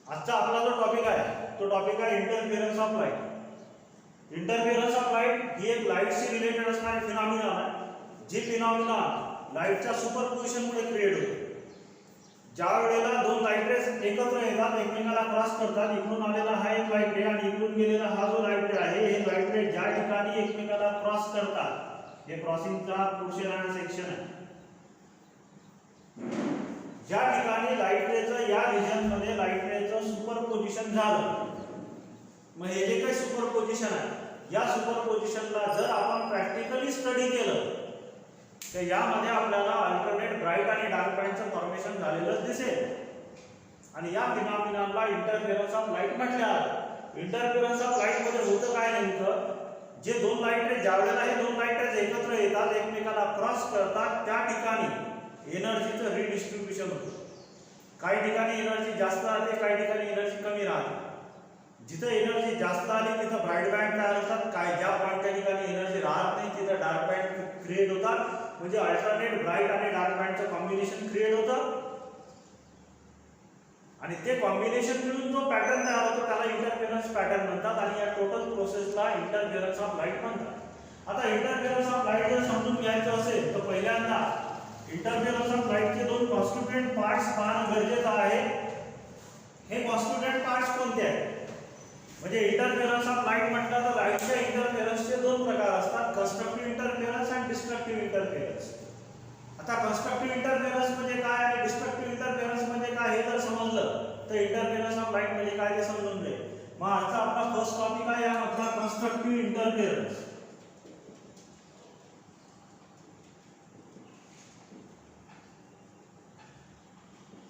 आजचा आपला जो टॉपिक आहे तो टॉपिक आहे interference of light. Interference of light ही एक लाईटशी रिलेटेड असणारी फिनॉमिना आहे, जी फिनॉमिना लाईटच्या सुपरपोजिशनमुळे क्रिएट होते. ज्या वेळेला दोन लाईट रेज एकत्र येतात, एकमेकाला क्रॉस करतात, इकडून आलेला हा एक लाईट रे आणि इकडून गेलेला हा जो लाईट रे आहे, हे लाईट रे ज्या ठिकाणी एकमेकाला क्रॉस करतात, हे क्रॉसिंगचा पोर्शन आणि सेक्शन आहे. ज्या ठिकाणी लाईट रेचं या रिजन मध्ये लाईट रेचं सुपरपोजिशन झालं, मग हे जे काही सुपरपोजिशन आहे, या सुपरपोजिशनला जर आपण प्रॅक्टिकली स्टडी केलं तर यामध्ये आपल्याला अल्टरनेट ब्राईट आणि डार्क बँडचं फॉर्मेशन झालेलं दिसेल. आणि या फिनॉमिनाला इंटरफिरन्स ऑफ लाईट म्हटले आहे. इंटरफिरन्स ऑफ लाईट मध्ये होतं काय नेमकं, जे दोन लाईट रे ज्या वेळेला हे दोन लाईट रेज एकत्र येतात, एकमेकाला क्रॉस करतात, त्या ठिकाणी एनर्जीचं रिडिस्ट्रीब्युशन होतं. काही ठिकाणी एनर्जी जास्त राहते, काही ठिकाणी एनर्जी कमी राहते. जिथं एनर्जी जास्त आली तिथं ब्राईट बँड तयार होतात, काय ज्या पॉईंटच्या ठिकाणी एनर्जी राहत नाही तिथं डार्क बँड क्रिएट होतात. म्हणजे अल्टरनेट ब्राईट आणि डार्क बँडचं कॉम्बिनेशन क्रिएट होतं आणि ते कॉम्बिनेशन मिळून जो पॅटर्न तयार होतो त्याला इंटरफिरन्स पॅटर्न म्हणतात आणि या टोटल प्रोसेसला इंटरफिरन्स ऑफ लाईट म्हणतात. आता इंटरफिरन्स ऑफ लाईट जर समजून घ्यायचं असेल तर पहिल्यांदा इंटरफिरन्स ऑफ लाईटचे दोन कॉन्स्टिट्यूएंट पार्ट्स पाहणं गरजेचं आहे. हे कॉन्स्टिट्यूएंट पार्ट्स कोणते आहेत? म्हणजे इंटरफिरन्स ऑफ लाईट म्हटलं तर लाईटच्या इंटरफिरन्सचे दोन प्रकार असतात, कन्स्ट्रक्टिव्ह इंटरफिरन्स आणि डिस्ट्रक्टिव्ह इंटरफिरन्स. आता कन्स्ट्रक्टिव्ह इंटरफिरन्स म्हणजे काय आणि डिस्ट्रक्टिव्ह इंटरफिरन्स म्हणजे काय हे जर समजलं तर इंटरफिरन्स ऑफ लाईट म्हणजे काय ते समजून जाईल. मग आजचा आपला फर्स्ट टॉपिक आहे यामधला constructive interference.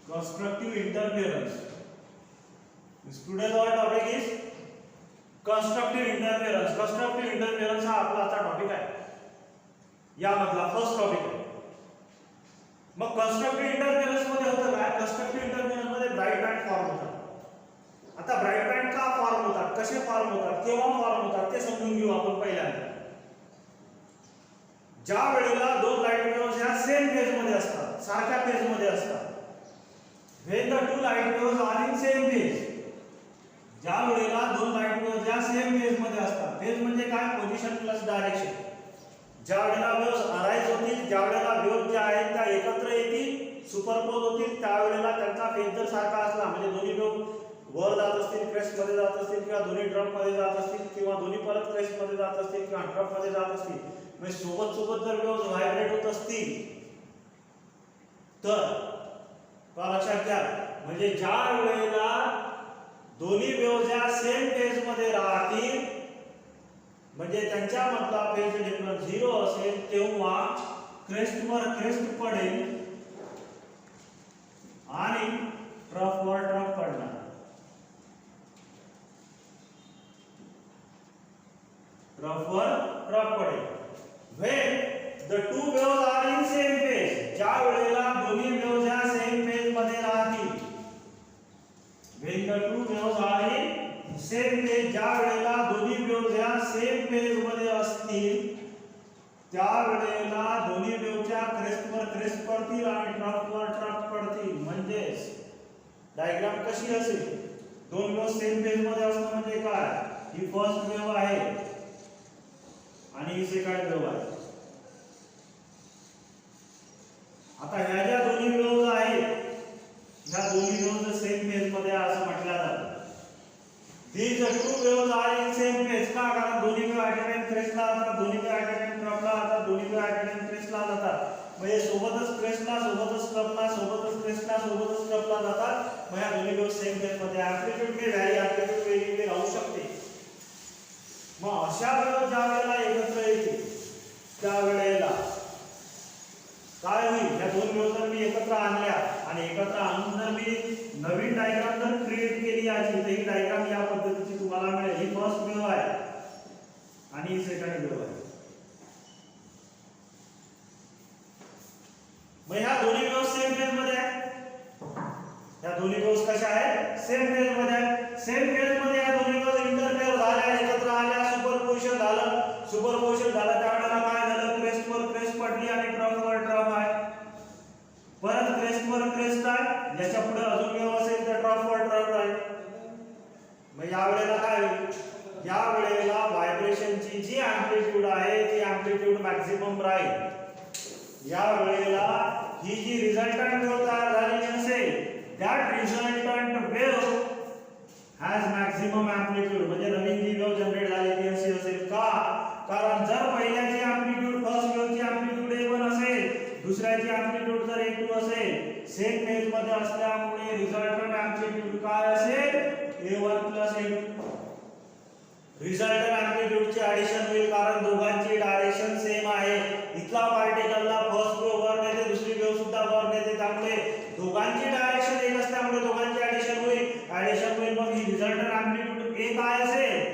constructive interference. Today's our topic is constructive interference. Constructive interference हा आपला आजचा टॉपिक आहे, यामधला फर्स्ट टॉपिक आहे. मग constructive interference मध्ये होतं काय? constructive interference मध्ये ब्राईट बँड फॉर्म होतात. आता ब्राईट बँड का फॉर्म होतात, कसे फॉर्म होतात, केव्हा फॉर्म होतात ते समजून घेऊ आपण पहिल्यांदा. ज्या वेळेला दोन लाईट वेव्हज ह्या सेम फेज मध्ये असतात, सारख्या फेज मध्ये असतात, when the two light waves are in same phase, ज्या वेळेला दोन लाईट वेव्हज या सेम फेज मध्ये असतात, फेज म्हणजे काय, पोझिशन प्लस डायरेक्शन. ज्या वेळेला वेव्हज अराइज होतील, ज्या वेळेला वेव्हज ज्या आहेत त्या एकत्र येतील, सुपरपोज होतील, त्यावेळेला त्यांचा फेज जर सारखा असला, म्हणजे दोन्ही वेव्ह वर जात असतील, क्रेस्ट मध्ये जात असतील, किंवा दोन्ही ड्रॉप मध्ये जात असतील, किंवा दोन्ही परत क्रेस्ट मध्ये जात असतील, किंवा ड्रॉप मध्ये जात असतील, म्हणजे सोबत सोबत जर वेव्हज व्हायब्रेट होत असतील तर लक्षात घ्या, म्हणजे ज्या वेळेला दोन्ही वेव्हज या सेम फेज मध्ये राहतील, म्हणजे त्यांच्या मधला फेज डिफरन्स 0 असेल, तेव्हा क्रेस्ट वर क्रेस्ट पडेल आणि ट्रफ वर ट्रफ पडणार. ट्रफ वर ट्रफ पडेल. when the two waves are in same phase, ज्या वेळेला दोन्ही वेव्हज या सेम फेज मध्ये राहतील, when the two waves are in same phase, ज्या वेळेला दोन्ही वेव्हज या सेम फेज मध्ये असतील, त्या वेळेला दोन्ही वेव्हच्या क्रेस्टवर क्रेस्ट पडतील आणि ट्रफवर ट्रफ पडतील. म्हणजे डायग्राम कशी असेल, दोन वेव्ह सेम फेज मध्ये असणं म्हणजे काय, ही फर्स्ट वेव्ह आहे आणि ही सेकंड वेव्ह आहे. आता ह्या ज्या दोन्ही वेव्हज आहेत, ह्या दोन्ही वेव्हज सेम फेज मध्ये असं म्हटलं जातं. these two waves are in same phase. का? कारण दोन्ही वेव्ह ॲट अ टाइम क्रेस्टला जातात, दोन्ही वेव्ह ॲट अ टाइम ट्रफला जातात, दोन्ही वेव्ह ॲट अ टाइम क्रेस्टला जातात. म्हणजे सोबतच क्रेस्टला, सोबतच ट्रफला, सोबतच क्रेस्टला, सोबतच ट्रफला जातात. मग ह्या दोन्ही वेव्ह सेम फेज मध्ये एम्प्लिट्यूड मे व्हॅरी, एम्प्लिट्यूड वेगवेगळे राहू शकते. मग अशा वेव्ह ज्या वेळेला एकत्र येतील त्यावेळेला काय होईल, या दोन वेव्ह जर मी एकत्र आणल्या आणि एकत्र आणून जर मी नवीन डायग्राम जर क्रिएट केली याची, तर ही डायग्राम या पद्धतीची तुम्हाला मिळेल. ही फर्स्ट वेव्ह आहे आणि ही सेकंड वेव्ह आहे. मग ह्या दोन्ही वेव्ह सेम फेज मध्ये आहेत, ह्या दोन्ही वेव्ह कशा आहेत, सेम फेज मध्ये आहेत. सेम फेज मध्ये या दोन्ही वेव्ह इंटरफेअर झाल्या, एकत्र आल्या, सुपरपोजिशन झालं. सुपरपोजिशन झालं त्यावेळेला काय झालं, क्रेस्ट वर क्रेस्ट पडली आणि ट्रफ वर ट्रफ आहे. परत क्रेस्ट वर क्रेस्ट आहे, याच्या पुढे अजून वेव्ह असेल तर ट्रफ वर ट्रफ राहील. मॅक्झिमम राहील या वेळेला ही जी रिझल्टंट वेव्ह तयार झालेली असेल that resultant wave has maximum amplitude म्हणजे नवीन जी वेव्ह जनरेट झालेली असेल का कारण जर पहिल्याची एम्प्लिट्यूड फर्स्ट वेव्हची एम्प्लिट्यूड A1 असेल दुसऱ्याची एम्प्लिट्यूड जर A2 असेल सेम फेज मध्ये असल्यामुळे रिझल्टंट एम्प्लिट्यूड काय असेल A1 A2 रिझल्टंट एम्प्लिट्यूडची ऍडिशन होईल कारण दोघांची डायरेक्शन सेम आहे इथला पार्टिकलला फर्स्ट वेव्ह वर नेते दुसरी वेव्ह सुद्धा वर नेते त्यामुळे दोघांची डायरेक्शन एक असल्यामुळे दोघांची ऍडिशन होईल मग ही रिझल्टंट एम्प्लिट्यूड A काय असेल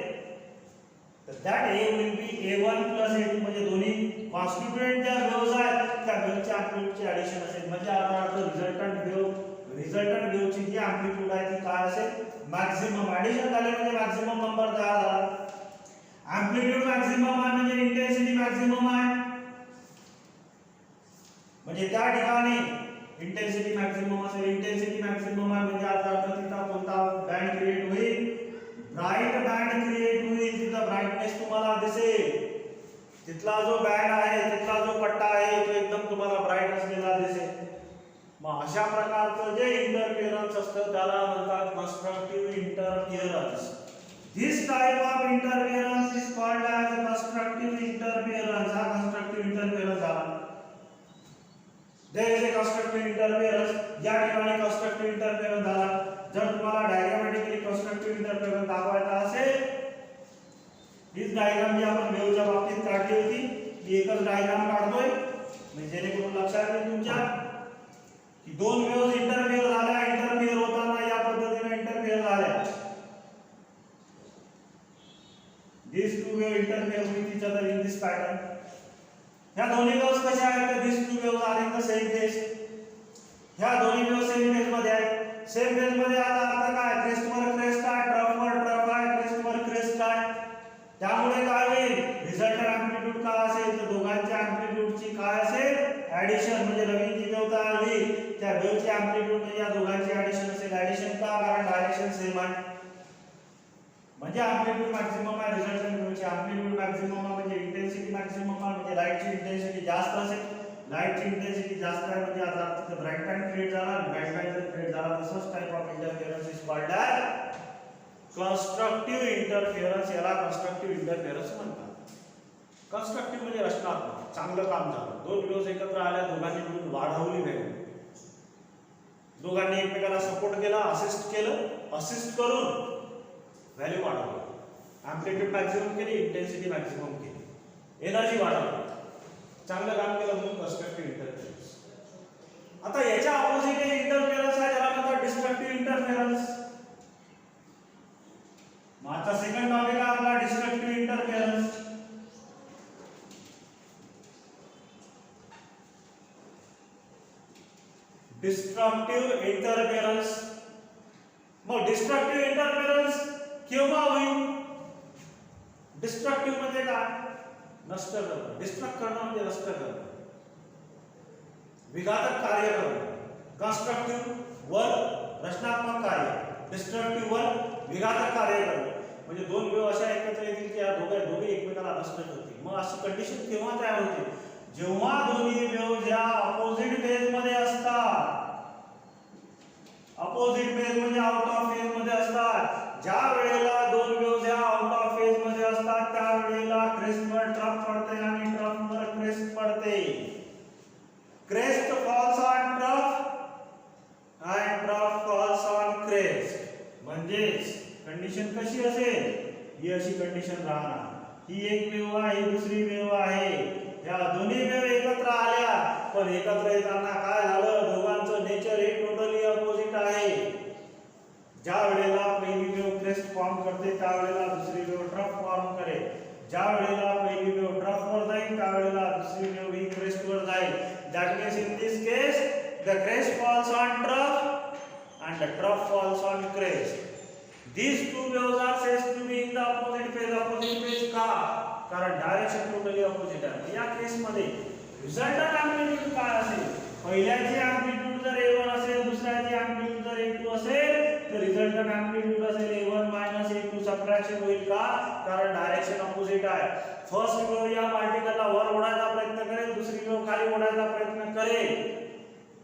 तर that A will be A1 A2 म्हणजे दोन्ही कॉन्स्टिट्यूएंट ज्या वेव्हज आहेत त्या वेव्हच्या एम्प्लिट्यूडची ऍडिशन असेल म्हणजे आता रिझल्टंट वेव्हची जी एम्प्लिट्यूड आहे ती काय असेल मॅक्झिमम ऍडिशन झाले म्हणजे मॅक्झिमम नंबर तयार झाला एम्प्लिट्यूड मॅक्झिमम आहे म्हणजे इंटेन्सिटी मॅक्झिमम आहे म्हणजे त्या ठिकाणी इंटेन्सिटी मॅक्झिमम असेल इंटेन्सिटी मॅक्झिमम आहे म्हणजे आता अर्थ तिथं कोणता बँड क्रिएट होईल ब्राइट बँड क्रिएट होईल तिथं ब्राइटनेस तुम्हाला दिसेल तिथला जो बँड आहे तिथला जो पट्टा आहे तो एकदम तुम्हाला ब्राइट असलेला दिसेल मग अशा प्रकारचं जे इंटरफिअरन्स असतं त्याला म्हणतात constructive interference this type of interference is called as constructive interference हा कन्स्ट्रक्टिव्ह इंटरफिअरन्स झाला there is a constructive interference या ठिकाणी कन्स्ट्रक्टिव्ह इंटरफिअरन्स झाला जर तुम्हाला डायग्रामॅटिकली कन्स्ट्रक्टिव्ह इंटरफिअरन्स दाखवायचा असेल हीच डायग्राम जी आपण वेव्हच्या बाबतीत काढली होती ही एकच डायग्राम काढतोय म्हणजे जेणेकरून लक्षात येईल तुमच्या की दोन वेव्हज इंटरफिअर होताना या पद्धतीने इंटरफिअर झाल्या these two waves interfere with each other in this pattern ह्या दोन्ही वेव्हज कशा आहेत तर these two waves are in the same phase ह्या दोन्ही वेव्ह सेम फेज मध्ये आहेत सेम फेज मध्ये आता अर्थ काय क्रेस्ट वर क्रेस्ट आहे ट्रफ वर ट्रफ आहे क्रेस्ट वर क्रेस्ट आहे त्यामुळे काय होईल रिझल्टंट एम्प्लिट्यूड काय असेल तर दोघांच्या एम्प्लिट्यूडची काय असेल ऍडिशन म्हणजे नवीन जी वेव्ह तयार होईल त्या वेव्हची एम्प्लिट्यूड म्हणजे या दोघांची ऍडिशन असेल ऍडिशन का कारण डायरेक्शन सेम आहे म्हणजे एम्प्लिट्यूड मॅक्झिमम आहे रिझल्टंट वेव्हची एम्प्लिट्यूड मॅक्झिमम म्हणजे इंटेन्सिटी मॅक्झिमम आहे म्हणजे लाईटची इंटेन्सिटी जास्त असेल लाईटची इंटेन्सिटी जास्त आहे म्हणजे आता तिथे ब्राइट बँड क्रिएट झाला ब्राइट बँड जर क्रिएट झाला तसंच type of interference is called as constructive interference याला कन्स्ट्रक्टिव्ह इंटरफिअरन्स म्हणतात कन्स्ट्रक्टिव्ह म्हणजे रचनात्मक चांगलं काम झालं दोन वेव्हज एकत्र आल्या दोघांनी मिळून वाढवली व्हॅल्यू दोघांनी एकमेकाला सपोर्ट केला असिस्ट करून व्हॅल्यू वाढवली एम्प्लिट्यूड मॅक्झिमम केली इंटेन्सिटी मॅक्झिमम केली एनर्जी वाढवली चांगलं काम केलं म्हणून कन्स्ट्रक्टिव्ह इंटरफिअरन्स आता याच्या ऑपोजिट इंटरफिअरन्स आहे ज्याला म्हणतात डिस्ट्रक्टिव्ह इंटरफिअरन्स मग आता सेकंड टॉपिक आहे आपला डिस्ट्रक्टिव्ह इंटरफिअरन्स डिस्ट्रक्टिव्ह इंटरफिअरन्स मग डिस्ट्रक्टिव्ह इंटरफिअरन्स केव्हा होईल डिस्ट्रक्टिव्ह म्हणजे काय नष्ट करणं डिस्ट्रक्ट करणं म्हणजे नष्ट करणं विघातक कार्य करणं कन्स्ट्रक्टिव्ह वर रचनात्मक कार्य डिस्ट्रक्टिव्ह वर विघातक कार्य करणं म्हणजे दोन वेव्ह अशा एकत्र येतील की या दोघे एकमेकाला नष्ट करतील मग अशी कंडिशन केव्हा तयार होते जेव्हा दोन्ही वेव्ह ज्या अपोजिट फेज मध्ये असतात अपोजिट फेज म्हणजे आउट ऑफ फेज मध्ये असतात ज्या वेळेला दोन वेव्ह ज्या आउट ऑफ फेज मध्ये असतात त्या वेळेला क्रेस्ट वर ट्रफ पडते आणि ट्रफ वर क्रेस्ट पडते crest falls on trough and trough falls on crest म्हणजेच कंडिशन कशी असेल ही अशी कंडिशन राहणार ही एक वेव्ह आहे ही दुसरी वेव्ह आहे या दोन्ही वेव्ह एकत्र आल्या पण एकत्र येताना काय झालं दोघांचं नेचर हे टोटली अपोजिट आहे ज्या वेळेला पहिली वेव्ह क्रेस्ट फॉर्म करते त्या वेळेला दुसरी वेव्ह ट्रफ फॉर्म करेल ज्या वेळेला पहिली वेव्ह ट्रफ वर जाईल त्या वेळेला दुसरी वेव्ह ही क्रेस्ट वर जाईल that means in this case the crest falls on trough and the trough falls on crest. These two waves are said to be in the opposite phase. Opposite phase का? कारण direction totally opposite आहे. या केस मध्ये resultant amplitude काय असेल? पहिल्याची amplitude जर A1 असेल दुसऱ्याची एम्प्लिट्यूड जर A2 असेल तर रिझल्टंट एम्प्लिट्यूड असेल A1 A2 चा सबट्रॅक्शन होईल का, कारण डायरेक्शन अपोजिट आहे. फर्स्ट वेव्ह या पार्टिकलला वर ओढायचा प्रयत्न करेल, दुसरी वेव्ह खाली ओढायचा प्रयत्न करेल,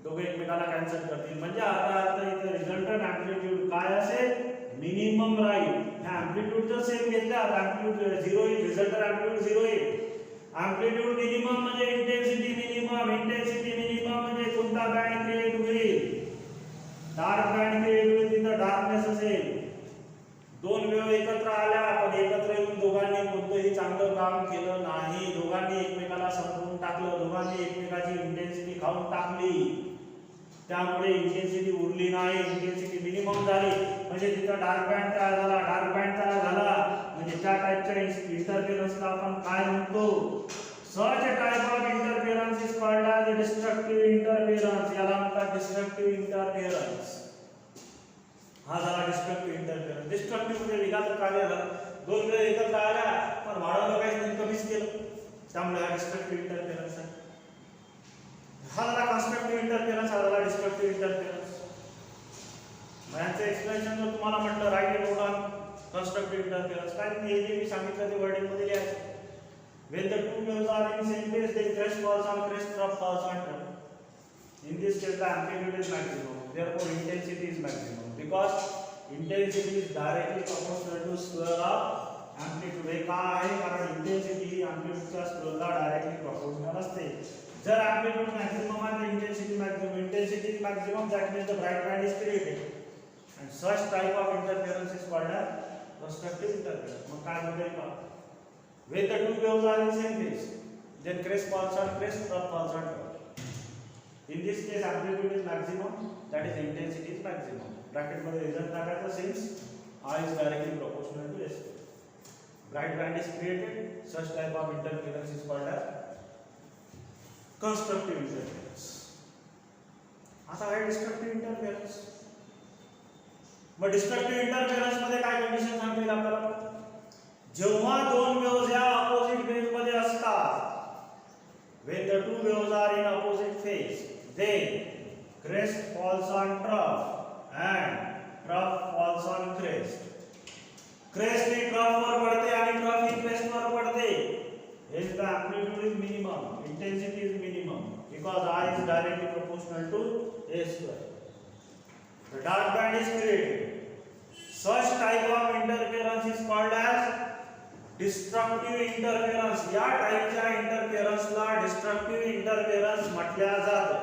दोघे एकमेकाला कॅन्सल करतील. म्हणजे आता इथे रिझल्टंट अँप्लिट्यूड काय असेल, मिनिमम राहील. ह्या अँप्लिट्यूड जर सेम घेतला तर अँप्लिट्यूड 0 येईल, रिझल्टंट अँप्लिट्यूड 0 येईल. अँप्लिट्यूड मिनिमम म्हणजे इंटेन्सिटी मिनिमम, इंटेन्सिटी मिनिमम म्हणजे कोणता बँड क्रिएट होईल, डार्क बँड क्रिएट होईल, तिथं डार्कनेस असेल. दोन वेव्ह एकत्र आल्या, पण एकत्र येऊन दोघांनी कोणतंही चांगलं काम केलं नाही, दोघांनी एकमेकाला संपवून टाकलं, दोघांनी एकमेकाची इंटेन्सिटी खाऊन टाकली, त्यामुळे इंटेन्सिटी उरली नाही, इंटेन्सिटी मिनिमम झाली. म्हणजे तिथं डार्क बँड तयार झाला, डार्क बँड तयार झाला म्हणजे त्या टाइपच्या इंटरफेरन्सला आपण काय म्हणतो, such a type of interference is called as destructive interference. याला म्हणतात डिस्ट्रक्टिव्ह इंटरफेरन्स. हा झाला डिस्ट्रक्टिव्ह इंटरफेरन्स. डिस्ट्रक्टिव्ह म्हणजे विघातक कार्य झालं, दोन वेळ एकत्र आल्या पण वाढवलं काहीच नाही, कमीच केलं, त्यामुळे हा डिस्ट्रक्टिव्ह इंटरफेरन्स आहे. हा झाला कन्स्ट्रक्टिव्ह इंटरफेरन्स, हा झाला डिस्ट्रक्टिव्ह इंटरफेरन्स. यांचे एक्सप्लेनेशन जर तुम्हाला म्हटलं write note on constructive interference, काय हे जे मी सांगितलं ते वर्डिंग मध्ये लिहायचं. When the two waves are in same phase, then crest falls on crest, trough falls on trough. In this case, the amplitude is maximum. Therefore, intensity is maximum because intensity is directly proportional to square of amplitude. हे काय आहे, कारण intensity ही amplitudeच्या square ला directly proportional असते. जर amplitude maximum आहे तर intensity maximum. Intensity is maximum, that means the bright band is created. And such type of interference is called as constructive interference. मग काय होते का? When the two waves are in same phase, then crest falls on crest, trough falls on trough. In this case, amplitude is maximum, that is intensity is maximum. Bracket मध्ये result टाकायचा since I is directly proportional to S. Bright band is created. Such type of interference is called as constructive interference. आता आहे destructive interference. मग destructive interference मध्ये काय condition सांगतील आपल्याला? जेव्हा दोन वेव्हज या अपोजिट फेज मध्ये असतात, when the two waves are in opposite phase, then crest falls on trough and trough falls on crest. crest he trough वर पडते आणि trough ही crest वर पडते. Hence the amplitude is minimum, intensity is minimum because I is directly proportional to A square. The dark band is created. Such type of interference is called as destructive interference. या टाइपच्या इंटरफेरन्सला destructive interference म्हटल्या जातं.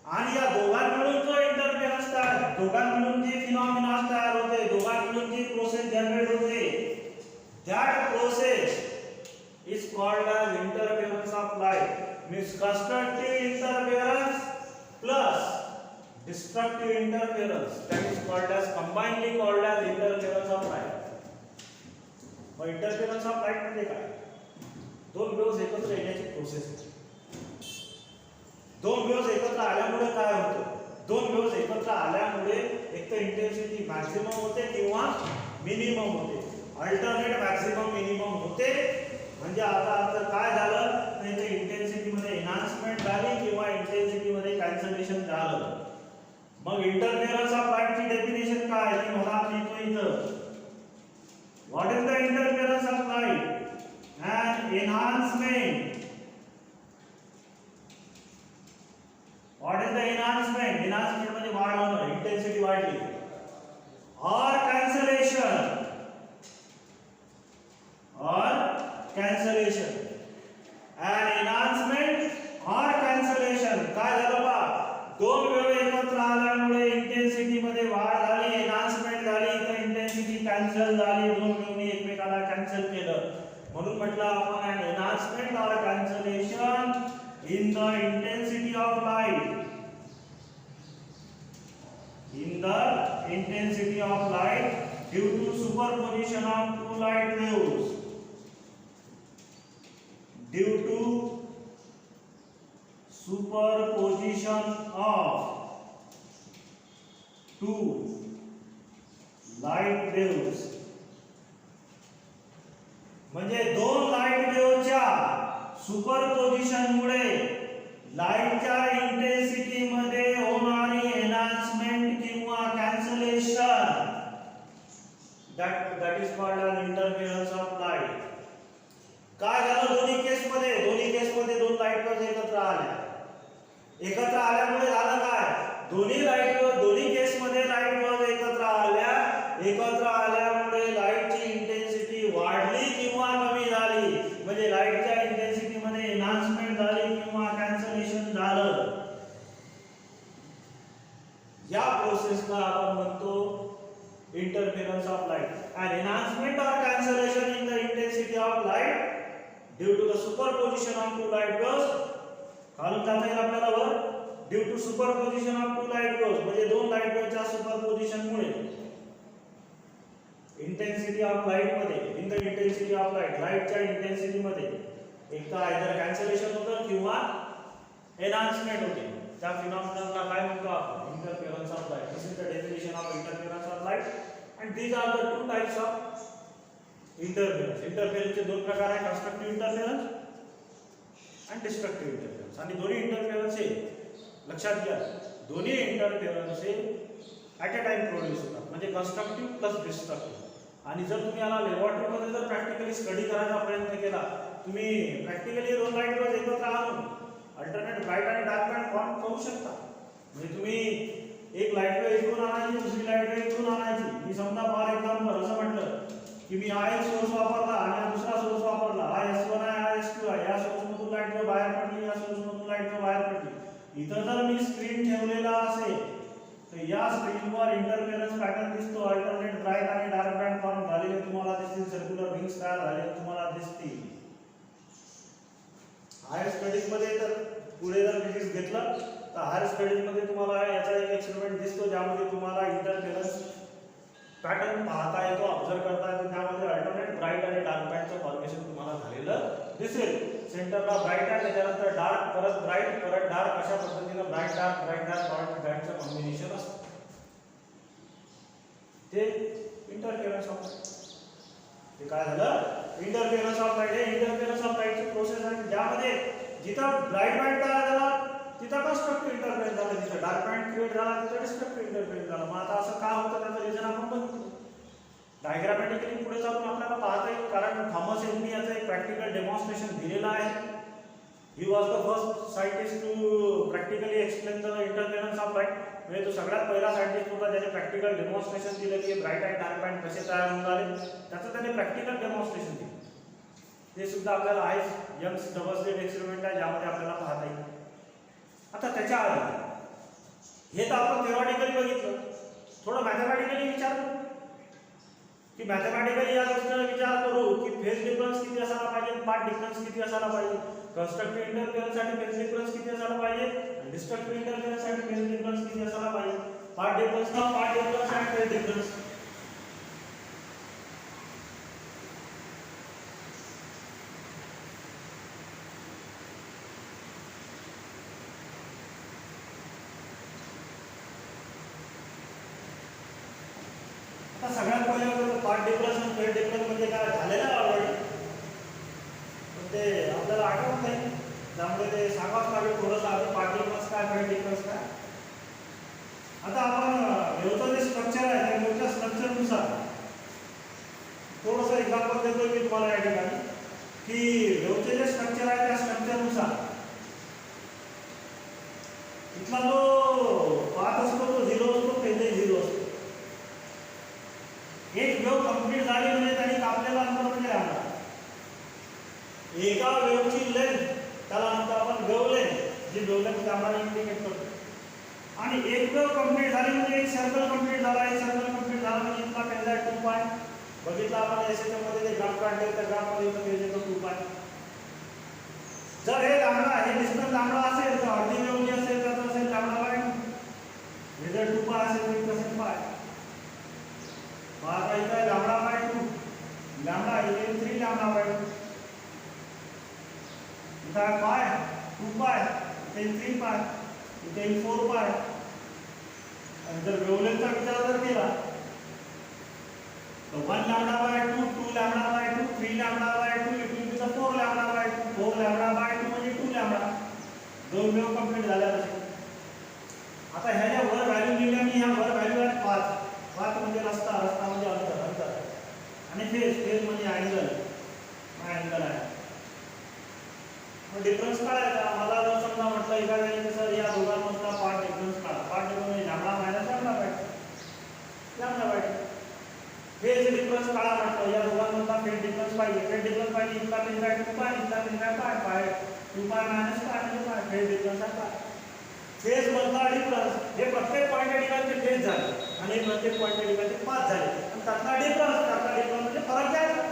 आणि या दोघां मिळून जो interference तयार, दोघां मिळून जे फिनॉमिना तयार होते, दोघां मिळून जी प्रोसेस जनरेट होते, that process is called as interference of light. Means constructive interference plus destructive interference, that is called as combinedly called as interference of light. मग इंटरफेरन्स ऑफ लाईट म्हणजे काय? दोन वेव्हज एकत्र येण्याची प्रोसेस आहे. दोन waves एकत्र आल्यामुळे काय होतं? दोन वेव्हज एकत्र आल्यामुळे एक तर इंटेन्सिटी मॅक्सिमम होते किंवा मिनिमम होते. अल्टरनेट मॅक्सिमम मिनिमम होते. म्हणजे आता काय झालं, तर इथे इंटेन्सिटी मध्ये एनहान्समेंट झाली किंवा इंटेन्सिटी मध्ये कॅन्सलेशन झालं. मग इंटरफेरन्स ऑफ लाईटची डेफिनेशन काय आहे मला लिहितो इथं. What is the interference of light? An enhancement. What is the enhancement? Enhancement म्हणजे वाढ होणं, इंटेन्सिटी वाढली. Or cancellation. Or cancellation. An enhancement or cancellation. काय झालं बा? दोन वेव्ह एकत्र आल्यामुळे इंटेन्सिटी मध्ये वाढ झाली, एनहान्समेंट झाली, तर इंटेन्सिटी कॅन्सल झाली, दोन वेव्हनी एकमेकाला कॅन्सल केलं. म्हणून म्हटलं आपण an enhancement or cancellation in the intensity of light. In the intensity of light due to superposition of two light waves. Due to superposition of two light waves. म्हणजे दोन light वेव्हच्या सुपरपोजिशन मुळे लाईटच्या intensity मध्ये होणारी enhancement किंवा cancellation that is called as interference of light. काय झालं दोन्ही केसमध्ये दोन लाईट वेव्हज एकत्र आल्यामुळे झालं काय दोन्ही केसमध्ये लाईट वेव्हज एकत्र आल्यामुळे लाईटची इंटेन्सिटी वाढली किंवा कमी झाली, म्हणजे लाईटच्या इंटेन्सिटी मध्ये एनहान्समेंट झाली किंवा कॅन्सलेशन झालं. या प्रोसेसला आपण म्हणतो interference of light. An enhancement or cancellation in the intensity of light due to the superposition of two light waves. खालून जाता येईल आपल्याला वर due to superposition of two light waves, म्हणजे दोन लाईट वेव्हच्या सुपरपोजिशन मुळे इंटेन्सिटी ऑफ लाईट मध्ये इन द इंटेन्सिटी ऑफ लाईटच्या इंटेन्सिटी मध्ये एक तर आयदर कॅन्सलेशन होतं किंवा एनहान्समेंट होते. त्या फिनॉमिननला काय म्हणतो आपण? interference of light. This is the definition of interference of light, and these are the two types of interference. Interference चे दोन प्रकार आहेत, constructive interference and destructive interference. आणि दोन्ही interference हे लक्षात घ्या, दोन्ही interference हे at a time प्रोड्यूस होतात, म्हणजे constructive plus destructive. आणि जर तुम्ही याला लॅबोरेटरी मध्ये जर प्रॅक्टिकली स्टडी करायचा प्रयत्न केला, तुम्ही प्रॅक्टिकली दोन लाईट वेव्हज एकत्र आणून अल्टरनेट ब्राइट आणि डार्क बँड फॉर्म करू शकता. म्हणजे तुम्ही एक लाईट वेव्ह इकडून आणायची, दुसरी लाईट वेव्ह इकडून आणायची. मी समजा फॉर एक्झाम्पल असं म्हटलं की मी हा एक सोर्स वापरला आणि दुसरा सोर्स वापरला, हा S1 आहे, हा S2 आहे. या सोर्स मधून लाईट वेव्ह बाहेर पडली, या सोर्स मधून लाईट वेव्ह बाहेर पडली. इथं जर मी स्क्रीन ठेवलेला असेल तर या स्क्रीनवर इंटरफेरन्स पॅटर्न दिसतो. अल्टरनेट ब्राइट आणि डार्क बँड फॉर्म झालेले तुम्हाला दिसतील, सर्क्युलर रिंग्स तयार झालेले तुम्हाला दिसतील. हायर स्टडीज मध्ये तर पुढे जर फिजिक्स घेतलं तर हायर स्टडीज मध्ये तुम्हाला याचा एक एक्सपेरिमेंट दिसतो, ज्यामध्ये तुम्हाला इंटरफेरन्स पॅटर्न पाहता येतो, ऑब्झर्व करता येतो. त्यामध्ये अल्टरनेट ब्राइट आणि डार्क बँडचं फॉर्मेशन तुम्हाला झालेलं दिसेल. सेंटरला ब्राइट आहे, त्याच्यानंतर डार्क, परत ब्राइट, परत डार्क, अशा पद्धतीने ब्राइट डार्क बँडचं कॉम्बिनेशन असतं. ते इंटरफेरन्स ऑफ लाईट. ते काय झालं? Interference of light. हे इंटरफेरन्स ऑफ लाईटची प्रोसेस आहे, ज्यामध्ये जिथं ब्राइट बँड तयार झाला तिथं कन्स्ट्रक्टिव्ह इंटरफेरन्स झाला, जिथं डार्क बँड क्रिएट झाला तिथं डिस्ट्रक्टिव्ह इंटरफेरन्स झाला. मग आता असं का होतं त्याचं रिझन आपण बघतो. डायग्रामॅटिकली पुढे जाऊन आपल्याला पाहता येईल, कारण थॉमस एडनी याचं एक प्रॅक्टिकल डेमॉन्स्ट्रेशन दिलेलं आहे. He was the first scientist to practically explain the interference of light. म्हणजे तो सगळ्यात पहिला सायंटिस्ट होता ज्याने प्रॅक्टिकल डेमॉन्स्ट्रेशन दिलं की ब्राइट आणि डार्क बँड कसे तयार होऊन झाले. त्याचं त्याने प्रॅक्टिकल डेमॉन्स्ट्रेशन दिलं. ते सुद्धा आपल्याला आहे, यंग्स डबल स्लिट एक्सपेरिमेंट आहे, ज्यामध्ये आपल्याला पाहता येईल. आता त्याच्या आधी हे तर आपण थिओरिटिकली बघितलं, थोडं मॅथमॅटिकली विचार करू की मॅथमॅटिकली या गोष्टीचा विचार करू की फेज डिफरन्स किती असायला पाहिजे, पाथ डिफरन्स किती असायला पाहिजे, कन्स्ट्रक्टिव्ह इंटरफेरन्स साठी फेज डिफरन्स किती असायला पाहिजे, डिस्ट्रक्टिव्ह इंटरफेरन्स साठी फेज डिफरन्स किती असायला पाहिजे, पाथ डिफरन्स आणि फेज डिफरन्स. आता सगळ्यात पहिलं पार्ट डिफरन्स आणि फेज डिफरन्स म्हणजे काय झालेलं आहे ऑलरेडी, पण ते आपल्याला आठवत नाही, त्यामुळे ते सांगावंच लागेल थोडंसं आधी पार्ट डिफरन्स काय, फेज डिफरन्स काय. आता आपण वेव्हचं जे स्ट्रक्चर आहे त्या वेव्हच्या स्ट्रक्चरनुसार थोडंसं एक्झाम्पल देतो मी तुम्हाला या ठिकाणी की वेव्हचे जे स्ट्रक्चर आहे त्या स्ट्रक्चरनुसार इथला जो पाथ असतो तो 0 असतो, फेजही 0 असतो. एक वेव्ह कंप्लीट झाली म्हणजे त्यांनी कापलेला अंतर म्हणजे लॅम्बडा. एका वेव्हची लेंथ त्याला म्हणतो आपण वेव्ह लेंथ, जी वेव्ह लेंथ लॅम्बडाने इंडिकेट करतो. आणि एक वेव्ह कंप्लीट झाली म्हणजे एक सर्कल कंप्लीट झाला, एक सर्कल कंप्लीट झाला म्हणजे इथला फेज आहे 2 पाय. बघितलं आपण एसएचएम मध्ये जे ग्राफ काढले त्या ग्राफ मध्ये इथं फेज येतो 2 पाय. जर हे लॅम्बडा, हे डिस्टन्स लॅम्बडा असेल तर अर्धी वेव्ह जी असेल त्याचं असेल लॅम्बडा बाय 2. हे जर 2 पाय असेल तर इथं असेल पाय. आता इथं लॅम्बडा बाय 2, लॅम्बडा इथे 3 लॅम्बडा बाय 2. इथं पाय 2 पाय, इथे 3 पाय, इथे 4 पाय. आणि जर वेव्हलेंथचा विचार जर केला तर 1 lambda by 2, 2 lambda by 2, 3 lambda by 2, it will be the 4 lambda by 2. 4 lambda by 2 म्हणजे 2 लॅम्बडा. दोन वेव्ह कंप्लीट झाल्या असेल. आता ह्या ज्या वर व्हॅल्यू लिहिल्या मी, ह्या वर व्हॅल्यू आहेत 5. 5 म्हणजे रस्ता, रस्ता म्हणजे अंतर, अंतर. डिफरन्स काढा म्हटलं या दोघांमधला फेज डिफरन्स पाहिजे. फेज डिफरन्स पाहिजे इथला फेज काय 2 पाय, इथला फेज काय पाय पाय 2 पाय मायनस पाय म्हणजे पाय फेज डिफरन्स आहे पाय. फेज मधला डिफरन्स हे प्रत्येक पॉईंटच्या ठिकाणचे फेज झाले आणि प्रत्येक पॉईंटच्या ठिकाणचे पाथ झाले आणि त्यातला डिफरन्स म्हणजे फरक घ्यायचा.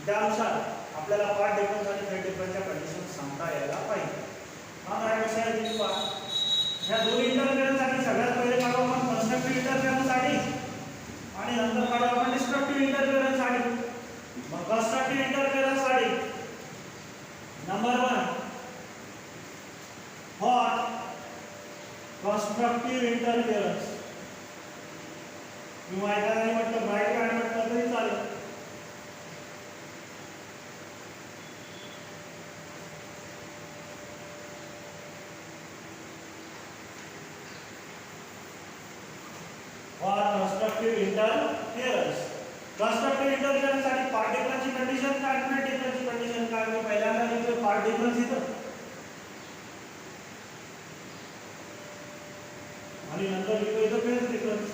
त्यानुसार आपल्याला पाथ डिफरन्स आणि फेज डिफरन्सच्या कंडिशन सांगता यायला पाहिजे. आता काय कशा आहे ती पाथ ह्या दोन इंटरफेरन्ससाठी सगळ्यात पहिले काढू आपण कन्स्ट्रक्टिव्ह इंटरफेरन्ससाठी आणि नंतर काढू आपण डिस्ट्रक्टिव्ह इंटरफेरन्ससाठी. मग कन्स्ट्रक्टिव्ह इंटरफेरन्ससाठी नंबर 1 फॉर कन्स्ट्रक्टिव्ह इंटरफेरन्स किंवा एखाद्या म्हटलं ब्राइट बँड म्हटलं तरी चालेल. कंस्ट्रक्टिव्ह इंटरफेरन्स कंस्ट्रक्टिव्ह इंटरफेरन्स साठी पार्ट डिफरन्सची कंडिशन काय आणि फेज डिफरन्सची कंडिशन काय. मी पहिल्यांदा लिहितो पार्ट डिफरन्स इथं आणि नंतर लिहितो इथं फेज डिफरन्स.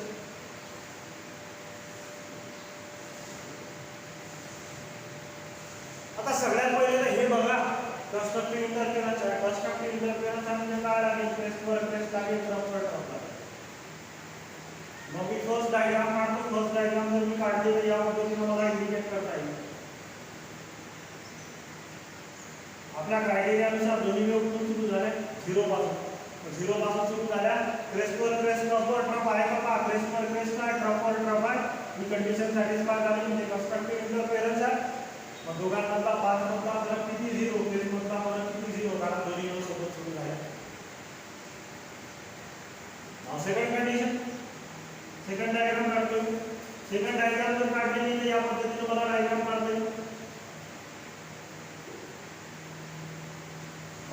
आता सगळ्यात पहिले हे बघा कंस्ट्रक्टिव्ह इंटरफेरन्स आहे. कंस्ट्रक्टिव्ह इंटरफेरन्स म्हणजे काय लागेल क्रेस्टवर क्रेस्ट लागेल ट्रफवर ट्रफ लागेल. मग मी फर्स्ट डायग्राम काढतो. फर्स्ट डायग्राम जर मी काढली तर या पद्धतीने मला इंडिकेट करता येईल. आपल्या क्रायटेरियानुसार दोन्ही वेव्ह कुठून सुरू झाले 0 पासून. 0 पासून सुरू झाल्या क्रेस्टवर क्रेस्ट ट्रफवर ट्रफ आहे का क्रेस्टवर क्रेस्ट आहे ट्रफवर ट्रफ आहे. ही कंडिशन सॅटिस्फाय झाली म्हणजे कंस्ट्रक्टिव्ह इंटरफेरन्स आहे. मग दोघांमधला पाथ मधला फरक किती 0 फेज मधला फरक किती 0 कारण दोन्ही वेव्ह सोबत सुरू झाल्या. Now second condition second diagram काढतो. सेकंड डायग्राम जर काढली तर या पद्धतीने मला डायग्राम काढता येईल.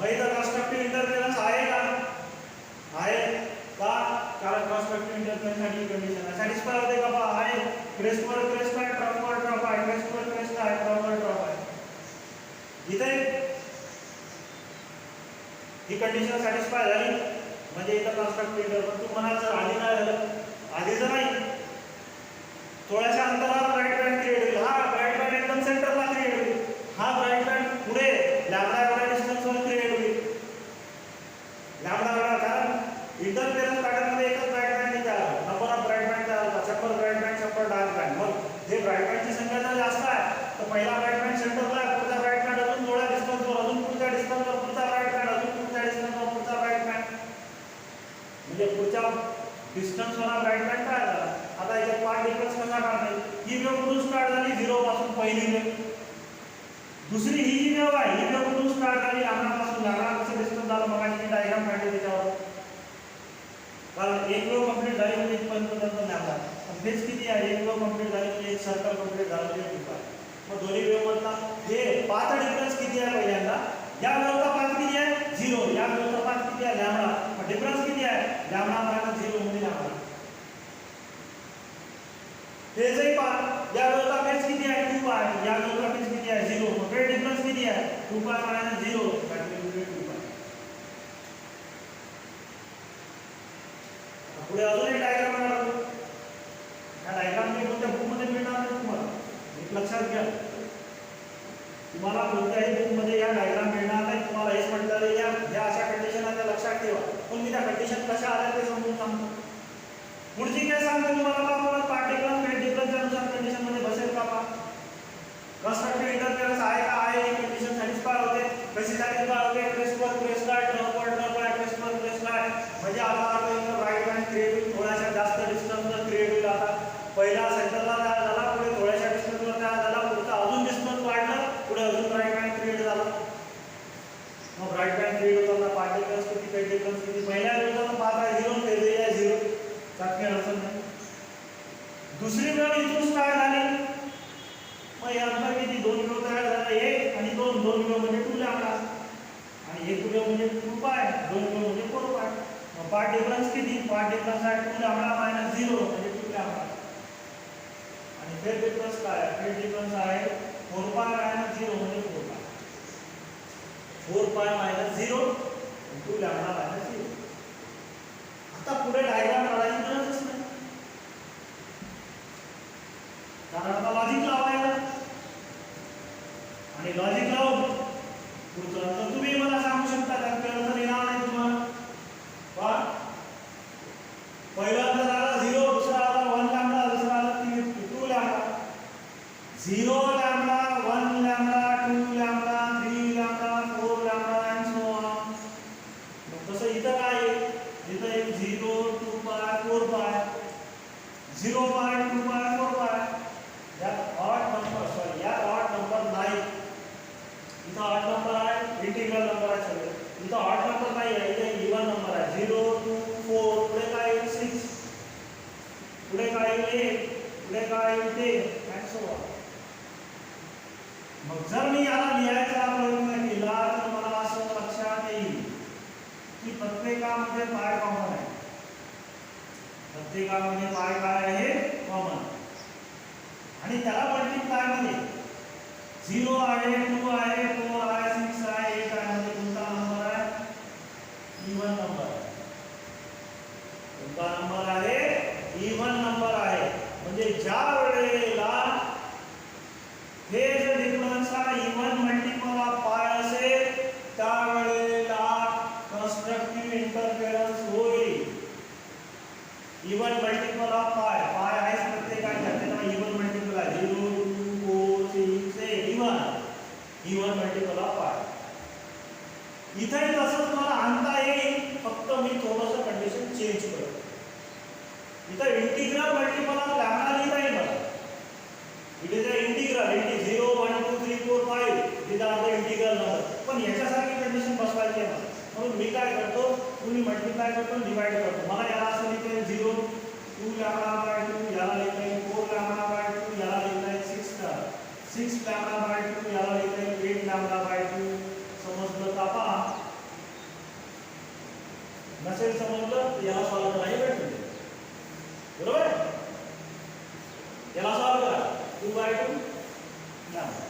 इथं कंस्ट्रक्टिव्ह इंटरफेरन्स आहे का आहे का कारण कंस्ट्रक्टिव्ह इंटरफेरन्स साठी कंडिशन आहे सॅटिस्फाय होते का पहा आहे. क्रेस्टवर क्रेस्ट आहे ट्रफवर ट्रफ आहे क्रेस्टवर क्रेस्ट आहे ट्रफवर ट्रफ आहे. इथे ही कंडिशन सॅटिस्फाय झाली म्हणजे इथं कंस्ट्रक्टिव्ह इंटरफेरन्स तू म्हणाल सर आधी काय झालं आधीच नाही थोड्याशा अंतरावर ब्राइट बँड क्रिएट होईल. हा ब्राइट बँड एकदम सेंटरला क्रिएट होईल. हा ब्राइट बँड पुढे लॅम्बडा एवढ्या डिस्टन्सवर क्रिएट होईल. लॅम्बडा एवढा कारण इंटरफेरन्स पॅटर्नमध्ये एकच ब्राइट बँड नाही तयार होत. नंबर ऑफ ब्राइट बँड तयार होतात 100 ब्राइट बँड 100 डार्क बँड. मग हे ब्राइट बँडची संख्या जर जास्त आहे तर पहिला ब्राइट बँड सेंटरला आहे पुढचा ब्राइट बँड अजून थोड्या डिस्टन्सवर अजून पुढच्या डिस्टन्सवर पुढचा ब्राइट बँड अजून पुढच्या डिस्टन्सवर पुढचा ब्राइट बँड म्हणजे पुढच्या डिस्टन्स वाला ब्राइट बँड काय झाला. आता याच्यात पार्ट डिफरन्स कसा काढता येईल. ही वेव्ह कुठून स्टार्ट झाली 0 पासून पहिली वेव्ह. दुसरी ही जी वेव्ह आहे ही वेव्ह कुठून स्टार्ट झाली लॅम्बडापासून. लॅम्बडा कसं डिस्टन्स झालं मगाशी मी डायग्राम काढली त्याच्यावर कारण एक वेव्ह कंप्लीट झाली म्हणजे इथपर्यंत लॅम्बडा पण फेज किती आहे एक वेव्ह कंप्लीट झाली म्हणजे एक सर्कल कंप्लीट झालं म्हणजे 2 पाय. मग दोन्ही वेव्ह मधला हे पाथ डिफरन्स किती आहे पहिल्यांदा या वेव्हचा पाथ किती आहे 0 या वेव्हचा पाथ किती आहे लॅम्बडा. मग डिफरन्स किती आहे लॅम्बडा मायनस 0 म्हणजे लॅम्बडा. फेजही पाथ या वेव्हचा फेज किती आहे 2 पाय या वेव्हचा फेज किती आहे 0 मग फेज डिफरन्स किती आहे 2 पाय मायनस 0 दॅट इज 2 पाय. पुढे अजून एक डायग्राम काढतो. या डायग्राम मी कोणत्या बुक मध्ये मिळणार नाही तुम्हाला एक लक्षात घ्या. तुम्हाला कोणत्याही बुक मध्ये या डायग्राम मिळणार नाही. तुम्हाला हेच म्हटलं या अशा कंडिशन आहे त्या लक्षात ठेवा. पण मी त्या कंडिशन कशा आल्या ते समजून सांगतो. पुढची काय सांगतो तुम्हाला आपण पार्ट डिफरन्स फेज डिफरन्सच्या अनुसार कंडिशन मध्ये बसेल का पहा. कंस्ट्रक्टिव्ह इंटरफेरन्स आहे का आहे ही कंडिशन सॅटिस्फाय होते. कशी सॅटिस्फाय होते क्रेस्टवर क्रेस्ट आहे ट्रफवर ट्रफ आहे क्रेस्टवर क्रेस्ट आहे म्हणजे आता इथं राईट बँड क्रिएट होईल थोड्याशा जास्त डिस्टन्सवर क्रिएट होईल. आता पहिला सेंटरला तयार झाला पुढे थोड्याशा डिस्टन्सवर तयार झाला पुढचा अजून डिस्टन्स वाढलं पुढे अजून राईट बँड क्रिएट झाला. मग राईट बँड क्रिएट होताना पार्ट डिफरन्स किती फेज डिफरन्स किती पहिल्या वेव्हचा पाथ आहे 0 फेजही आहे 0 त्यात काही अडचण नाही. दुसरी वेव्ह इथून स्टार्ट झाली मग यानंतर किती 2 वेव्ह तयार झाला 1 आणि 2 2 वेव्ह म्हणजे 2 लॅम्बडा आणि 1 वेव्ह म्हणजे 2 पाय 2 वेव्ह म्हणजे 4 पाय. मग पार्ट डिफरन्स किती पार्ट डिफरन्स आहे 2 लॅम्बडा मायनस 0 म्हणजे 2 लॅम्बडा. आणि फेज डिफरन्स काय आहे फेज डिफरन्स आहे 4 पाय मायनस 0 म्हणजे 4 पाय 4 पाय मायनस 0 2 लॅम्बडा मायनस 0. आता पुढे डायग्राम काढायची गरजच नाही. कारण आता लॉजिक लावायला आणि लॉजिक लावून पुढचं तर तुम्ही मला सांगू शकता त्यात केलं तर येणार नाही तुम्हाला पहा पहिला जर आला 0 दुसरा आला 1 लॅम्बडा दुसरा आला 2 lambda 0 lambda 1 lambda 2 lambda 3 lambda 4 lambda and so on मग तसं इथं काय आहे इथं एक 0 2 पाय 4 पाय 0 पाय 2 पाय 4 पाय यात ऑड नंबर सॉरी यात ऑड नंबर नाही इथं ऑड नंबर आहे इंटिग्रल नंबर आहे सगळे इथं ऑड नंबर नाही आहे इथे इवन नंबर आहे 0 2 4 पुढे काय येईल 6 पुढे काय येईल 8 पुढे काय येईल 10 अँड सो ऑन मग जर मी याला लिहायचा प्रयत्न केला तर मला असं लक्षात येईल की प्रत्येकामध्ये पाय कॉमन आहे प्रत्येकामध्ये पाय काय आहे कॉमन आणि त्याला मल्टिप्लाय मध्ये 0 आहे 2 आहे 4 आहे 6 आहे 8 आहे म्हणजे कोणता नंबर आहे इवन नंबर आहे कोणता नंबर आहे इवन नंबर आहे म्हणजे ज्या वेळेला फेज डिफरन्स हा इवन मल्टिपल ऑफ पाय असेल त्यावेळेला कन्स्ट्रक्टिव्ह इंटरफेरन्स होईल इवन मल्टिपल ऑफ पाय पाय आहे प्रत्येकाच्या त्यामुळे इवन मल्टिपल आहे 0 2 4 6 8 इवन मल्टिपल ऑफ पाय इथे तसंच मला आणता येईल फक्त मी थोडंसं कंडिशन चेंज करतो इथं इंटिग्रल मल्टिपल ऑफ लॅम्बडा लिहिता येईल मला it is a integral 0 1 2 3 4 5 these are the integral number पण याच्यासारखी कंडिशन बसवायची आहे म्हणून मी काय करतो तुम्ही मल्टिप्लाय करतो डिवाइड करतो मला याला असं लिहिता येईल 0 2 लॅम्बडा बाय 2 याला लिहिता येईल 4 लॅम्बडा बाय 2 याला लिहिता येईल 6 लॅम्बडा बाय 2 याला लिहिता येईल 8 लॅम्बडा बाय 2 समजलं का पहा नसेल समजलं तर याला सॉल्व करायला भेटेल बरोबर याला सॉल्व करा 2 by 2 lambda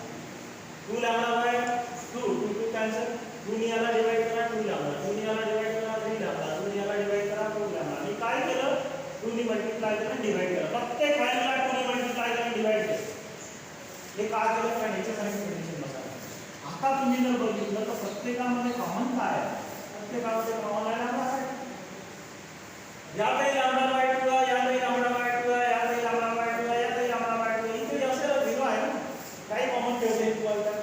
2 lambda by 2 2 cancel 2 याला डिवाइड करा 2 लॅम्बडा 2 याला डिवाइड करा 3 लॅम्बडा 2 याला डिवाइड करा 2 लॅम्बडा मी काय केलं 2 ने मल्टिप्लाय केलं डिवाइड केलं प्रत्येक व्हॅल्यूला 2 ने मल्टिप्लाय केलं डिवाइड केलं हे काय केलं कारण याच्यासारखी कंडिशन बसायला आता तुम्ही जर बघितलं तर प्रत्येकामध्ये कॉमन काय आहे प्रत्येकामध्ये कॉमन आहे लॅम्बडा या काही लॅम्बडा बाय 2 या काही लॅम्बडा बाय 2 या काही लॅम्बडा बाय 2 या काही लॅम्बडा बाय 2 इथे असेल 0 आहे ना काही कॉमन ठेवले इक्वल तर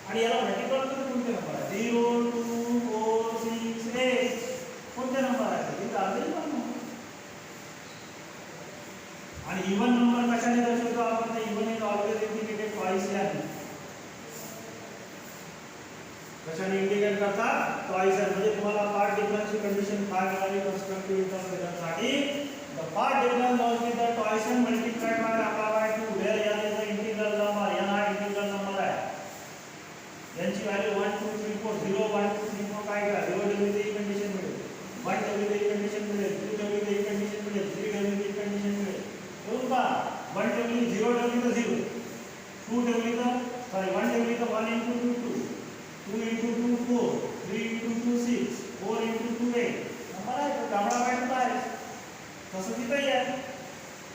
आणि याला मल्टिपल करून कोणते नंबर आहे 0 2 4 6 8 कोणते नंबर आहे हे चालते आणि इवन नंबर कशाने दर्शवतो आपण ते even is always indicated twice आहे कशाने इंडिकेट करतात ट्वाइस आहे म्हणजे तुम्हाला पार्ट डिफरन्सची कंडिशन काय मिळाली कन्स्ट्रक्टिव्ह इंटरफेरन्ससाठी the path difference must be the twice and multiplied by lambda by 2 where n is the integral number n हा इंटिग्रल नंबर आहे यांची व्हॅल्यू 1 2 3 4 0 1 2 3 4 काय करा 0 ठेवली तर ही कंडिशन मिळेल 1 ठेवली तर ही कंडिशन मिळेल 2 ठेवली तर ही कंडिशन मिळेल 3 ठेवली तर ही कंडिशन मिळेल बरोबर का 1 ठेवली 0 ठेवली तर 0 2 ठेवली तर सॉरी 1 ठेवली तर 1 * 2 2 2 * 2 4 3 * 2 6 4 * 2 8 नंबर आहे तो लॅम्बडा बाय 2 आहे तसं तिथेही आहे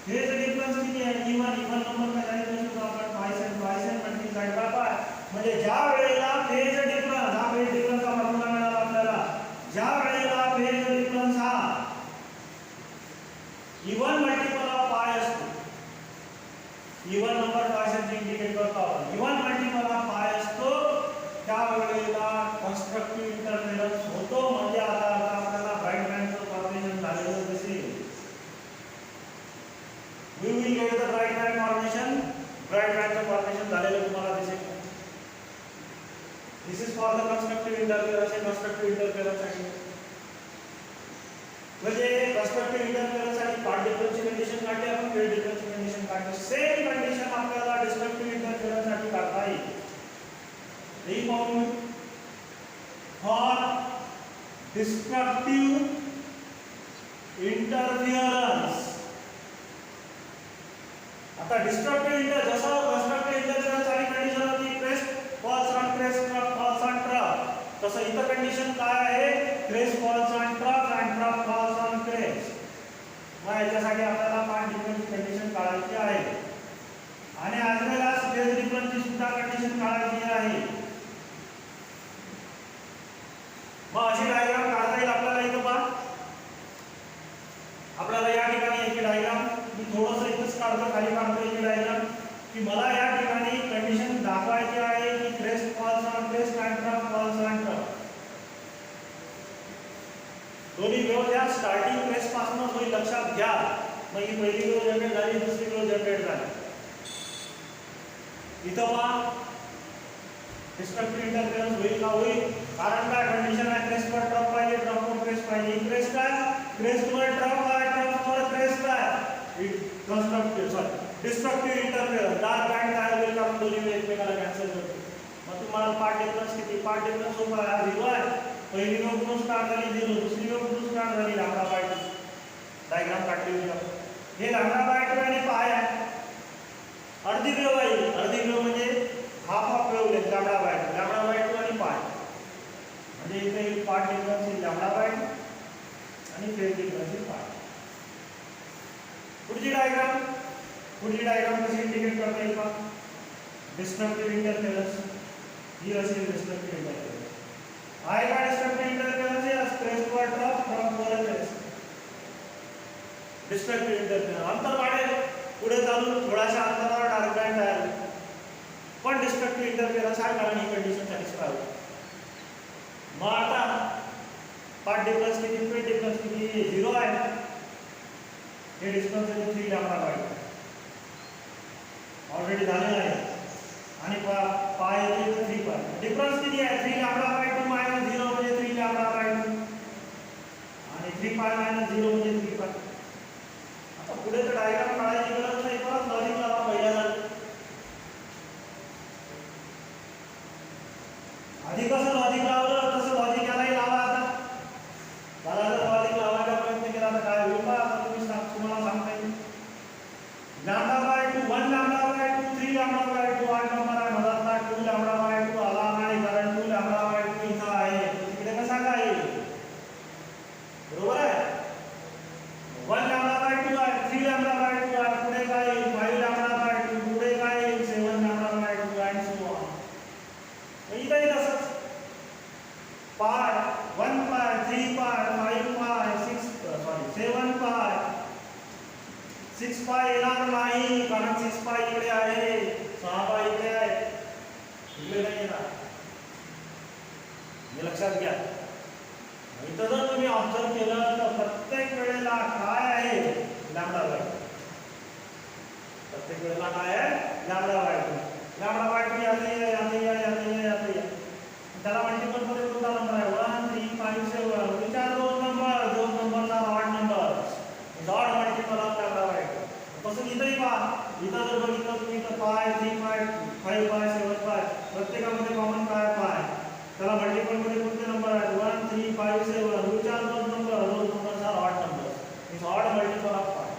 हे जे डिफरन्स किती आहे इवन नंबर कशाने दर्शवतो आपण ट्वाइस एंड मल्टिप्लाइड बाय पाय म्हणजे ज्या वेळेला फेज डिफरन्स हा फेज डिफरन्सचा फॉर्म्युला मिळाला आपल्याला ज्या वेळेला फेज डिफरन्स हा इवन मल्टिपल ऑफ पाय असतो इवन नंबर ट्वाइस इंडिकेट करतो आपण इवन मल्टिपल ऑफ पाय असतो त्यावेळेला कन्स्ट्रक्टिव्ह इंटरफेरन्स होतो म्हणजे आता आपल्याला ब्राइट बँडचं फॉर्मेशन झालेलं दिसेल we will get the bright band formation bright band चं फॉर्मेशन झालेलं तुम्हाला दिसेल this is for the constructive interference and constructive interference साठी म्हणजे constructive interference साठी पार्ट डिफरन्सची कंडिशन काढली आपण फेज डिफरन्सची कंडिशन काढली सेम कंडिशन आपल्याला डिस्ट्रक्टिव्ह इंटरफेरन्स साठी काढता येईल रिमूव्ह for destructive interference आता डिस्ट्रक्टिव्ह इंटर जसं कन्स्ट्रक्टिव्ह इंटरफेरन्स साठी कंडिशन होती crest falls on crest falls on trough तसं इथं कंडिशन काय आहे crest falls on trough and trough falls on crest मग याच्यासाठी आपल्याला पार्ट डिफरन्सची कंडिशन काढायची आहे आणि as well as फेज डिफरन्सची सुद्धा कंडिशन काढायची आहे. मग अशी डायग्राम काढता येईल आपल्याला. इथं पहा, आपल्याला या ठिकाणी याची डायग्राम मी थोडंसं इथंच काढतो, खाली काढतो याची डायग्राम, की मला या ठिकाणी कंडिशन दाखवायची आहे की crest falls on crest and trough falls on trough. दोन्ही वेव्ह ज्या स्टार्टिंग क्रेस्ट पासून होईल लक्षात घ्या. मग ही पहिली वेव्ह जनरेट झाली, दुसरी वेव्ह जनरेट झाली. इथं पहा डिस्ट्रक्टिव्ह इंटरफेरन्स होईल का? होईल. कारण काय कंडिशन आहे, क्रेस्ट वर ट्रफ पाहिजे, ट्रफ वर क्रेस्ट पाहिजे. क्रेस्ट काय, क्रेस्ट वर ट्रफ आहे, ट्रफ वर क्रेस्ट आहे. डिस्ट्रक्टिव्ह इंटरफेरन्स डार्क बँड तयार होईल कारण दोन्ही वेव्ह एकमेकाला कॅन्सल करतील. मग तुम्हाला पार्ट डिफरन्स किती? पार्ट डिफरन्स सोपा आहे, 0 आहे. पहिली वेव्ह कुठून स्टार्ट झाली 0, दुसरी वेव्ह कुठून स्टार्ट झाली लॅम्बडा बाय 2. डायग्राम काढली होती आपण. हे लॅम्बडा बाय 2 आणि पाय आहे. अर्धी वेव्ह आहे. अर्धी वेव्ह म्हणजे half of wavelength lambda by 2. Lambda by 2 आणि पाय म्हणजे इथे पार्ट डिफरन्स लॅम्बडा बाय 2 आणि फेज डिफरन्स पाय. पुढची डायग्राम कशी इंडिकेट करता येईल का? डिस्ट्रक्टिव्ह इंटरफेरन्स ही असेल डिस्ट्रक्टिव्ह इंटरफेरन्स. आहे का डिस्ट्रक्टिव्ह इंटरफेरन्स? या क्रेस्ट वर ट्रफ, ट्रफ वर क्रेस्ट. डिस्ट्रक्टिव्ह इंटरफेरन्स अंतर वाढेल, पुढे चालून थोड्याशा अंतरावर डार्क बँड तयार होईल. पण डिस्ट्रक्टिव्ह इंटरफेरन्स आहे कारण ही कंडिशन सॅटिस्फाय होईल. मग आता पार्ट डिफरन्स किती? फेज डिफरन्स किती? 0 आहे. हे डिस्टन्स आहे 3 लॅम्बडा बाय 2 ऑलरेडी झालेला आहे. आणि पाय येते 3 पाय. डिफरन्स किती आहे? 3 लॅम्बडा बाय 2 मायनस 0 म्हणजे 3 लॅम्बडा बाय 2 आणि 3 पाय मायनस 0 म्हणजे 3 पाय. आता पुढे तर डायग्राम काढायची गरज नाही, परत लॉजिक लावा पहिल्यांदा. आधी कसं लॉजिक लावलं तसं लॉजिक यालाही लावा. आता मला जर लॉजिक लावायचा प्रयत्न केला तर काय होईल का? आता तुम्हाला सांगता येईल. Lambda by 2, 1 lambda by 2, 3 lambda by 2, 8 number आहे मधातला. 2 लॅम्बडा बाय 2 आला नाही कारण 2 लॅम्बडा बाय 2 इथं आहे. तिकडे कसा काय येईल? बरोबर आहे. 1 लॅम्बडा बाय 2 आहे, 3 लॅम्बडा बाय 2 आहे, पुढे काय येईल? 5 लॅम्बडा बाय 2, पुढे काय येईल? 7 lambda by 2 and so on. इथंही तसंच. पाय 1 पाय, 3 पाय, 5 पाय, 7 पाय, 6 पाय येणार नाही कारण 6 पाय इकडे आहे, 6 पाय इकडे आहे, इकडे नाही येणार. हे लक्षात घ्या. इथं जर तुम्ही ऑब्झर्व केलं तर प्रत्येक वेळेला काय आहे? Lambda by 2. प्रत्येक वेळेला काय आहे? Lambda by 2. लॅम्बडा बाय 2 याते या. त्याला मल्टिपल मध्ये कोणता नंबर आहे? 1 3 5 7. विचार दोन नंबरचा odd number, odd multiple of lambda by 2. तसं इथंही पहा. इथं जर बघितलं तुम्ही तर पाय, 3 पाय, 5 पाय, 7 पाय, प्रत्येकामध्ये कॉमन काय पाय. त्याला मल्टिपल मध्ये कोणते नंबर आहेत? 1 3 5 7. विचार दोन नंबरचा odd number. It's odd multiple of pi.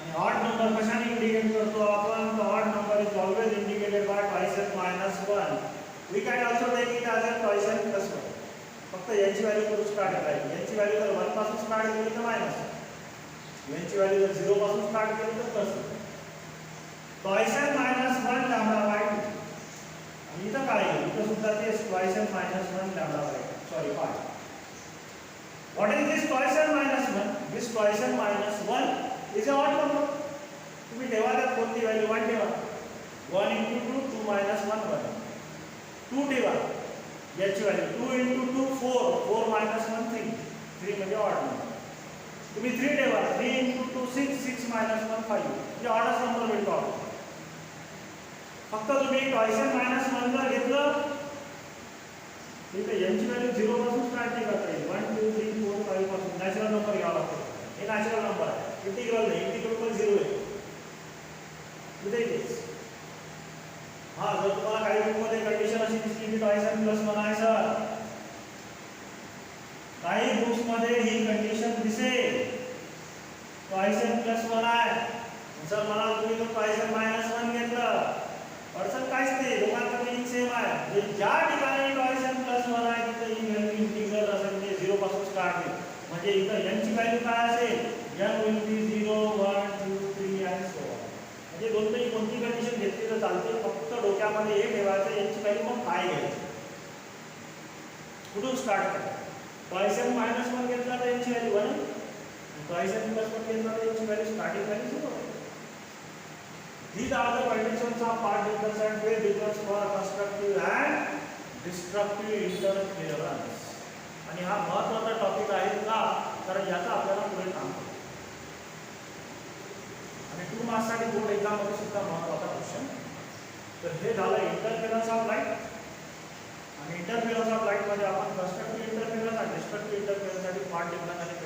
आणि ऑड नंबर कशाने इंडिकेट करतो आपण? Odd number is always indicated by twice n minus 1. We can also take it as n twice n plus 1. फक्त यांची व्हॅल्यू कुठून स्टार्ट करायची? यांची value जर 1 पासून स्टार्ट केली तर मायनस, यांची व्हॅल्यू जर 0 पासून स्टार्ट केली तर plus. Twice n minus 1 lambda by 2. आणि इथं काय आहे? इथं सुद्धा ते twice n minus 1 lambda by 2. Sorry 5. What is this twice n minus 1? This twice n minus 1 is a odd number. तुम्ही ठेवा त्यात कोणती व्हॅल्यू? 1 ठेवा. 1 × 2 2 मायनस 1 1. 2 ठेवा. याची व्हॅल्यू 2 × 2 4 4 मायनस 1 3. 3 म्हणजे ऑड नंबर. तुम्ही 3 ठेवा. 3 × 2 6 6 मायनस 1 5. म्हणजे ऑडच नंबर भेटतो. फक्त तुम्ही ट्वाइस एन मायनस 1 जर घेतलं ठीक आहे, यांची व्हॅल्यू 0 पासून स्टार्ट नाही करता येईल. 1 2 3 4 5 पासून नॅचरल नंबर घ्यावा लागतो. हे नॅचरल नंबर आहे, इंटिग्रल नाही. इंटिग्रल 0 आहे. इथे हा जर तुम्हाला काही बुकमध्ये कंडिशन अशी दिसली की ट्वाइस एन प्लस 1 आहे सर, काही बुक्समध्ये ही कंडिशन दिसेल ट्वाइस एन प्लस 1 आहे. जर मला तुम्ही तो ट्वाइस एन मायनस 1 घेतलं, अडचण काहीच नाही, दोघांचं मिनिंग सेम आहे. ज्या ठिकाणी ट्वाइस एन प्लस 1 आहे तिथे ही व्हॅल्यू इंटिग्रल असेल, म्हणजे 0 पासून स्टार्ट होईल. म्हणजे इथं यांची व्हॅल्यू काय असेल? n will be 0 1 2 3 and so on. म्हणजे कोणतीही कंडिशन घेतली तर चालते, फक्त डोक्यामध्ये हे ठेवायचं यांची व्हॅल्यू मग काय घ्यायची, कुठून स्टार्ट करायचं. टॉयस एन मायनस 1 घेतला तर यांची व्हॅल्यू 1, टॉयस एन प्लस 1 घेतला तर यांची value starting value 0. These are the conditions of part difference and phase difference for constructive and destructive interference. आणि हा महत्त्वाचा टॉपिक आहे का, कारण याचा आपल्याला पुढे काम करायचं आणि 2 मार्क्ससाठी बोर्ड एक्झाममध्ये सुद्धा महत्त्वाचा क्वेश्चन. तर हे झालं इंटरफेरन्स ऑफ लाईट. आणि इंटरफेरन्स ऑफ लाईटमध्ये आपण कंस्ट्रक्टिव्ह इंटरफेरन्स आणि डिस्ट्रक्टिव्ह इंटरफेरन्ससाठी पार्ट डिफरन्स आणि